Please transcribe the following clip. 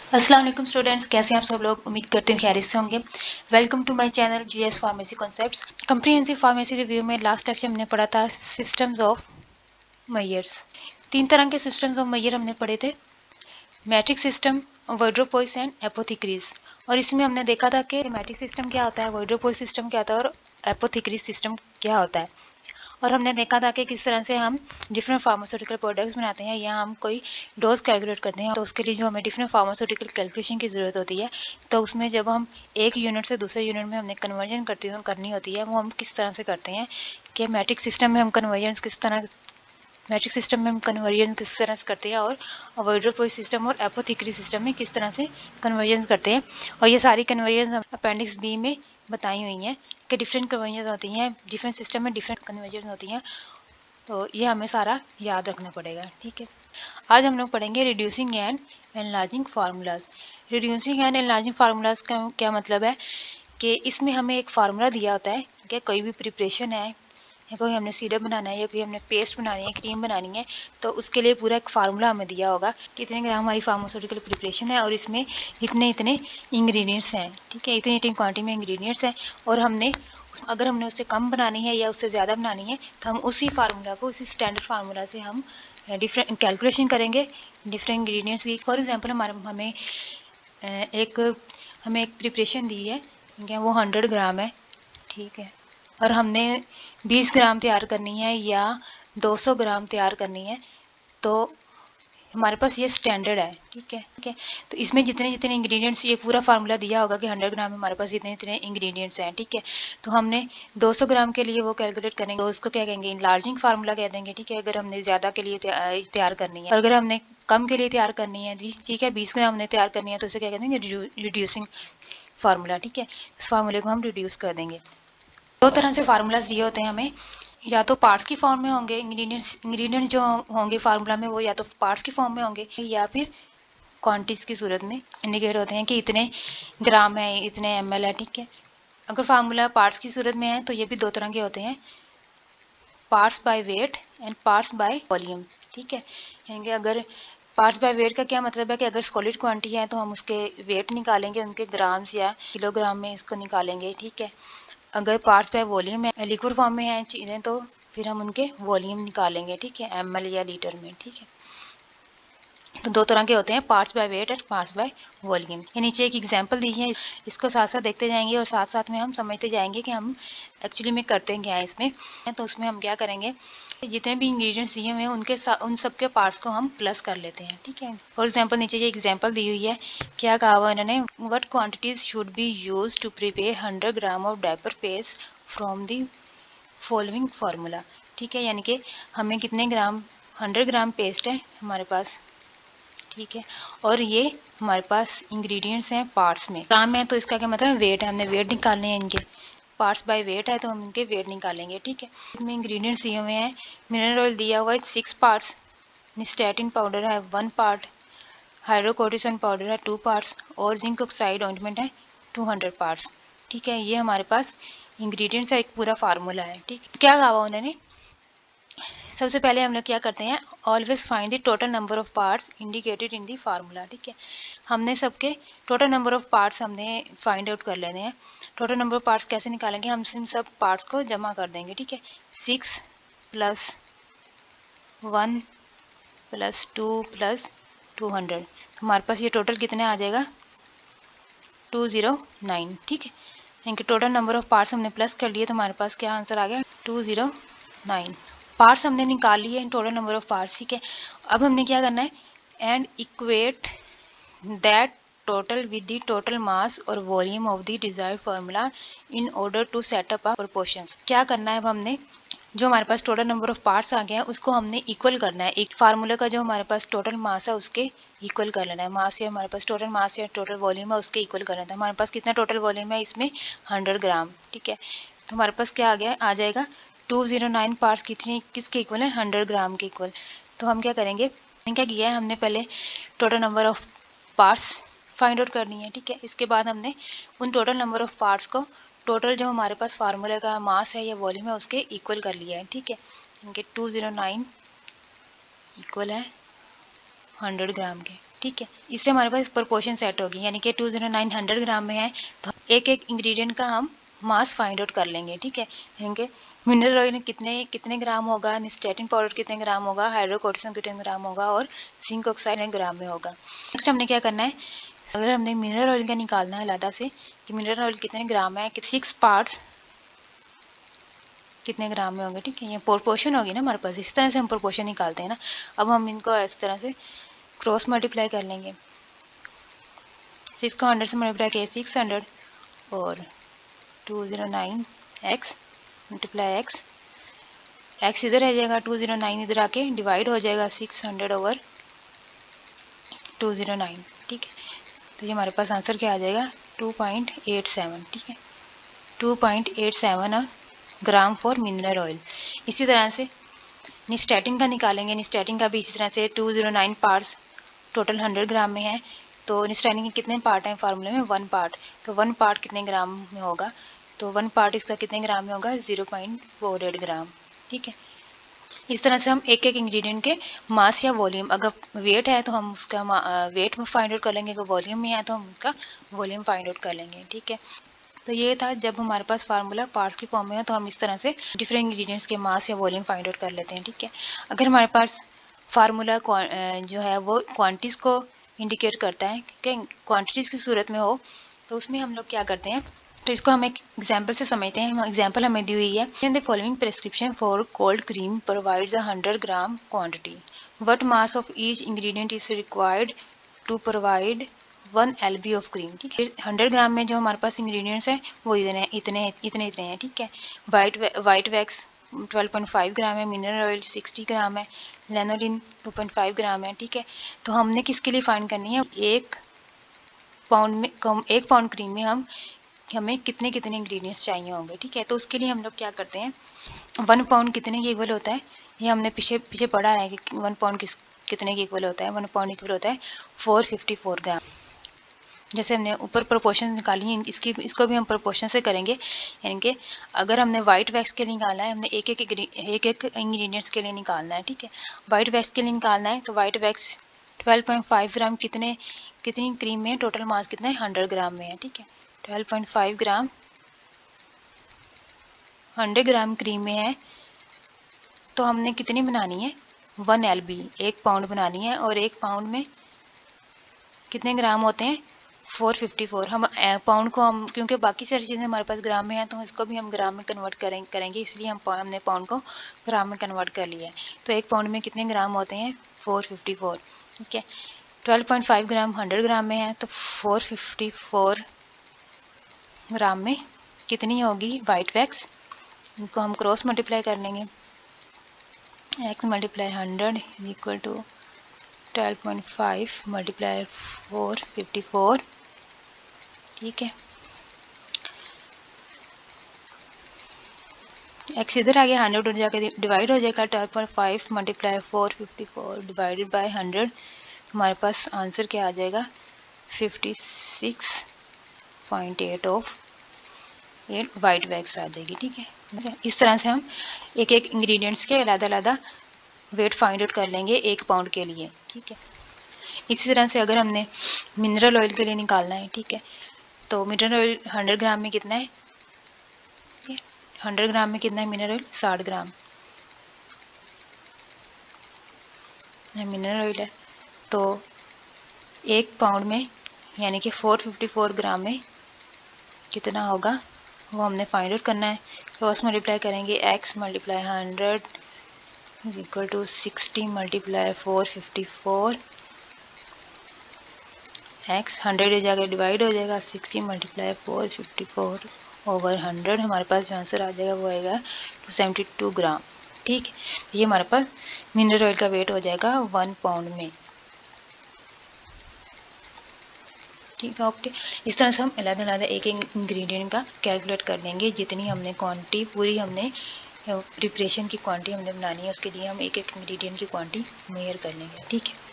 अस्सलाम वालेकुम स्टूडेंट्स, कैसे हैं आप सब लोग। उम्मीद करते हैं खैरियत से होंगे। Welcome to my channel GS pharmacy concepts. Comprehensive pharmacy review में लास्ट लेक्चर हमने पढ़ा था सिस्टम्स ऑफ मेजर्स। 3 तरह के सिस्टम्स ऑफ मेजर हमने पढ़े थे, मैट्रिक सिस्टम, वोइड्रोपोइस एंड एपोथेक्रीज। और इसमें हमने देखा था कि मैट्रिक सिस्टम क्या होता है, वोइड्रोपोइस सिस्टम क्या होता है और एपोथेक्रीज सिस्टम क्या होता है। और हमने देखा था कि किस तरह से हम डिफरेंट फार्मास्यूटिकल प्रोडक्ट्स बनाते हैं या हम कोई डोज कैलकुलेट करते हैं, तो उसके लिए जो हमें डिफरेंट फार्मास्यूटिकल कैलकुलेशन की ज़रूरत होती है। तो उसमें जब हम एक यूनिट से दूसरे यूनिट में हमने कन्वर्जन करनी होती है, वो हम किस तरह से करते हैं कि मैट्रिक सिस्टम में हम कन्वर्जन किस तरह से करते हैं और वोइड्रोपोइस सिस्टम और एपोथेक्री सिस्टम में किस तरह से कन्वर्जन करते हैं। और ये सारी कन्वर्जन अपेंडिक्स बी में बताई हुई हैं कि डिफरेंट कन्वर्जन होती हैं, डिफरेंट सिस्टम में डिफरेंट कन्वर्जन होती हैं। तो ये हमें सारा याद रखना पड़ेगा, ठीक है। आज हम लोग पढ़ेंगे reducing and enlarging formulas. Reducing and enlarging formulas का क्या मतलब है कि इसमें हमें एक फार्मूला दिया होता है कि कोई भी प्रिपरेशन है या कोई हमने सिरप बनाना है या कोई हमने पेस्ट बनानी है, क्रीम बनानी है, तो उसके लिए पूरा एक फार्मूला हमें दिया होगा कितने ग्राम हमारी फार्मास्यूटिकल प्रिपरेशन है और इसमें इतने इतने इंग्रेडिएंट्स हैं, ठीक है, इतनी इतनी क्वांटिटी में इंग्रेडिएंट्स हैं। और अगर हमने उससे कम बनानी है या उससे ज़्यादा बनानी है तो हम उसी फार्मूला को, उसी स्टैंडर्ड फार्मूला से हम डिफरेंट कैलकुलेशन करेंगे डिफरेंट इंग्रेडिएंट्स की। फॉर एग्जांपल हमें एक प्रिपरेशन दी है, वो 100 ग्राम है, ठीक है, और हमने 20 ग्राम तैयार करनी है या 200 ग्राम तैयार करनी है, तो हमारे पास ये स्टैंडर्ड है, ठीक है। तो इसमें जितने जितने इंग्रेडिएंट्स, ये पूरा फार्मूला दिया होगा कि 100 ग्राम में हमारे पास इतने इतने इंग्रेडिएंट्स हैं, ठीक है। तो हमने 200 ग्राम के लिए वो कैलकुलेट करेंगे, तो उसको क्या कहेंगे, इनलार्जिंग फार्मूला कह देंगे, ठीक है, अगर हमने ज़्यादा के लिए तैयार करनी है। और अगर हमने कम के लिए तैयार करनी है, ठीक है, 20 ग्राम हमने तैयार करनी है, तो इसे क्या कहते हैं, रिड्यूसिंग फार्मूला, ठीक है। इस फार्मूले को हम रिड्यूस कर देंगे। 2 तरह से फार्मूलाज दिए होते हैं हमें, या तो पार्ट्स की फॉर्म में होंगे, इंग्रेडिएंट्स जो होंगे फार्मूला में वो या तो पार्ट्स की फॉर्म में होंगे या फिर क्वांटिटीज की सूरत में इंडिकेट होते हैं कि इतने ग्राम है, इतने ml है, ठीक है। अगर फार्मूला पार्ट्स की सूरत में है तो ये भी 2 तरह के होते हैं, parts by weight and parts by volume, ठीक है। यानी अगर पार्ट्स बाय वेट का क्या मतलब है कि अगर सॉलिड क्वांटिटी है तो हम उसके वेट निकालेंगे, उनके ग्राम्स या किलोग्राम में इसको निकालेंगे, ठीक है। अगर पार्ट्स बाय वॉल्यूम है, लिक्विड फॉर्म में है चीज़ें, तो फिर हम उनके वॉल्यूम निकालेंगे, ठीक है, ml या लीटर में, ठीक है। तो 2 तरह के होते हैं, पार्ट्स बाय वेट और पार्ट्स बाय वॉल्यूम। ये नीचे एक एग्जांपल दी है, इसको साथ साथ देखते जाएंगे और साथ साथ में हम समझते जाएंगे कि हम एक्चुअली में करते क्या है इसमें। तो उसमें हम क्या करेंगे, जितने भी इंग्रेडिएंट्स दिए हुए हैं उन सब के पार्ट्स को हम प्लस कर लेते हैं, ठीक है। फॉर एग्जांपल नीचे ये एग्जांपल दी हुई है, क्या कहा हुआ इन्होंने, what quantities should be used to prepare 100 gram of diaper paste from the following formula, ठीक है। यानी कि हमें कितने ग्राम, 100 ग्राम पेस्ट है हमारे पास, ठीक है, और ये हमारे पास इंग्रेडिएंट्स हैं पार्ट्स में, ग्राम है तो इसका क्या मतलब वेट है, हमने वेट निकालने हैं इनके, पार्ट्स बाय वेट है तो हम इनके वेट निकालेंगे, ठीक है। इसमें इंग्रेडिएंट्स दिए हुए हैं, मिनरल ऑयल दिया हुआ है 6 पार्ट्स, निस्टेटिन पाउडर है 1 पार्ट, हाइड्रोकोर्टिसोन पाउडर है 2 पार्ट्स और जिंक ऑक्साइड ऑइंटमेंट है 200 पार्ट्स, ठीक है। ये हमारे पास इंग्रेडिएंट्स है, एक पूरा फार्मूला है, ठीक है। क्या कहा उन्होंने, सबसे पहले हम लोग क्या करते हैं, always find the total number of parts indicated in the formula, ठीक है। हमने सबके टोटल नंबर ऑफ पार्ट्स हमने फाइंड आउट कर लेने हैं। टोटल नंबर ऑफ पार्ट्स कैसे निकालेंगे, हम सब पार्ट्स को जमा कर देंगे, ठीक है। 6 + 1 + 2 + 200, हमारे पास ये टोटल कितने आ जाएगा, 209, ठीक है। इनके टोटल नंबर ऑफ पार्ट्स हमने प्लस कर लिए तो हमारे पास क्या आंसर आ गया, 209 पार्ट्स हमने निकाल लिए in total number of parts, ठीक है। अब हमने क्या करना है, and equate that total with the total mass और volume of the desired formula in order to set up a proportions. क्या करना है, अब हमने जो हमारे पास टोटल नंबर ऑफ पार्ट्स आ गए हैं उसको हमने इक्वल करना है, एक फार्मूला का जो हमारे पास टोटल मास है उसके इक्वल कर लेना है, मास या हमारे पास टोटल मास या टोटल वॉल्यूम है उसके इक्वल कर लेना है। हमारे पास कितना टोटल वॉल्यूम है इसमें, 100 ग्राम, ठीक है। तो हमारे पास क्या आ जाएगा 209 पार्ट्स किसके इक्वल है, 100 ग्राम के इक्वल। तो हम क्या करेंगे, क्या किया है हमने, पहले total number of parts find out करनी है, ठीक है। इसके बाद हमने उन टोटल नंबर ऑफ पार्ट्स को टोटल जो हमारे पास फार्मूले का मास है या वॉल्यूम है उसके इक्वल कर लिया है, ठीक है। इनके 209 इक्वल है 100 ग्राम के, ठीक है। इससे हमारे पास प्रोपोर्शन सेट होगी, यानी कि 209 100 ग्राम में है तो एक एक इंग्रेडिएंट का हम मास फाइंड आउट कर लेंगे। ठीक है, यानी कि मिनरल ऑयल कितने ग्राम होगा, निस्टेटिन पाउडर कितने ग्राम होगा, हाइड्रोकोर्टिसोन कितने ग्राम होगा और जिंक ऑक्साइड कितने ग्राम में होगा। नेक्स्ट हमने क्या करना है, अगर हमने मिनरल ऑयल का निकालना है अलग से कि मिनरल ऑयल कितने ग्राम है, 6 पार्ट्स कितने ग्राम में होंगे। ठीक है, ये प्रोपोर्शन होगी ना हमारे पास, इस तरह से हम प्रोपोर्शन निकालते हैं ना। अब हम इनको इस तरह से क्रॉस मल्टीप्लाई कर लेंगे, 6 को 100 से मल्टीप्लाई किया 600 और 209 x मल्टीप्लाई x इधर आ जाएगा, 209 इधर आके डिवाइड हो जाएगा 600 ओवर 209। ठीक है, तो ये हमारे पास आंसर क्या आ जाएगा 2.87। ठीक है, 2.87 ग्राम फॉर मिनरल ऑयल। इसी तरह से निस्टेटिन का निकालेंगे, निस्टेटिन का भी इसी तरह से 209 पार्ट्स टोटल 100 ग्राम में है, तो निस्टेटिन के कितने पार्ट हैं फार्मूले में 1 पार्ट, तो 1 पार्ट कितने ग्राम में होगा, तो 1 पार्ट इसका कितने ग्राम में होगा 0.48 ग्राम। ठीक है, इस तरह से हम एक एक इंग्रेडिएंट के मास या वॉल्यूम, अगर वेट है तो हम उसका वेट में फाइंड आउट कर लेंगे, अगर वॉल्यूम में है तो हम उसका वॉल्यूम फाइंड आउट कर लेंगे। ठीक है, तो ये था जब हमारे पास फार्मूला पार्ट्स की फॉर्म में है तो हम इस तरह से डिफरेंट इंग्रेडिएंट्स के मास या वॉल्यूम फाइंड आउट कर लेते हैं। ठीक है, अगर हमारे पास फार्मूला जो है वो क्वांटिटीज़ को इंडिकेट करता है कि क्वांटिटीज़ की सूरत में हो, तो उसमें हम लोग क्या करते हैं, तो इसको हम एक एग्जाम्पल से समझते हैं। एग्जाम्पल हमें दी हुई है, in the following prescription for cold cream provides 100 gram quantity, what mass of each ingredient is required to provide 1 LB of cream. ठीक है, 100 ग्राम में जो हमारे पास इंग्रेडिएंट्स हैं वो इतने हैं। ठीक है, वाइट वैक्स 12.5 ग्राम है, मिनरल ऑयल 60 ग्राम है, लैनोलिन 2.5 ग्राम है। ठीक है, तो हमने किसके लिए फाइंड करनी है, 1 पाउंड क्रीम में हमें कितने इंग्रेडिएंट्स चाहिए होंगे। ठीक है, तो उसके लिए हम लोग क्या करते हैं, 1 पाउंड कितने के इक्वल होता है, ये हमने पीछे पढ़ा है कि 1 पाउंड कितने के इक्वल होता है, 1 पाउंड इक्वल होता है 454 ग्राम। जैसे हमने ऊपर प्रोपोर्शन निकाली है, इसको भी हम प्रोपोर्शन से करेंगे, यानी कि अगर हमने वाइट वैक्स के लिए निकालना है, हमने एक एक इंग्रेडिएंट्स के लिए निकालना है। ठीक है, वाइट वैक्स के लिए निकालना है तो वाइट वैक्स 12.5 ग्राम कितनी क्रीम में, टोटल मास कितना है 100 ग्राम में है। ठीक है, 12.5 ग्राम 100 ग्राम क्रीम में है, तो हमने कितनी बनानी है 1 LB 1 पाउंड बनानी है, और 1 पाउंड में कितने ग्राम होते हैं 454। हम पाउंड को हम, क्योंकि बाकी सारी चीज़ें हमारे पास ग्राम में है तो इसको भी हम ग्राम में कन्वर्ट करेंगे, इसलिए हमने पाउंड को ग्राम में कन्वर्ट कर लिया है। तो 1 पाउंड में कितने ग्राम होते हैं 454। ठीक है, 12.5 ग्राम 100 ग्राम में है, तो 454 ग्राम में कितनी होगी वाइट वैक्स, इनको हम क्रॉस मल्टीप्लाई कर लेंगे, x multiply 100 is equal to 12.5 multiply 454। ठीक है, x इधर आ गया, 100 उधर जाकर डिवाइड हो जाएगा, 12.5 मल्टीप्लाई 454 डिवाइडेड बाय 100, हमारे पास आंसर क्या आ जाएगा 56.8 ऑफ 8 वाइट वैक्स आ जाएगी। ठीक है, इस तरह से हम एक एक इंग्रेडिएंट्स के अलग वेट फाइंड आउट कर लेंगे 1 पाउंड के लिए। ठीक है, इसी तरह से अगर हमने मिनरल ऑयल के लिए निकालना है, ठीक है, तो मिनरल ऑयल 100 ग्राम में कितना है, 100 ग्राम में कितना है मिनरल ऑयल 60 ग्राम मिनरल ऑयल है, तो 1 पाउंड में यानी कि 454 ग्राम में कितना होगा वो हमने फाइंड आउट करना है। क्रॉस मल्टीप्लाई करेंगे, x multiply 100 is equal to 60 multiply 454, x 100 जाकर डिवाइड हो जाएगा, 60 मल्टीप्लाई 454 ओवर 100, हमारे पास जो आंसर आ जाएगा वो आएगा 272 ग्राम। ठीक है, ये हमारे पास मिनरल ऑयल का वेट हो जाएगा 1 पाउंड में। ठीक है, ओके, इस तरह से हम अलग एक इंग्रेडिएंट का कैलकुलेट कर लेंगे, जितनी हमने क्वांटिटी पूरी हमने प्रिपरेशन की क्वांटिटी हमने बनानी है, उसके लिए हम एक इंग्रेडिएंट की क्वांटिटी मेजर कर लेंगे। ठीक है।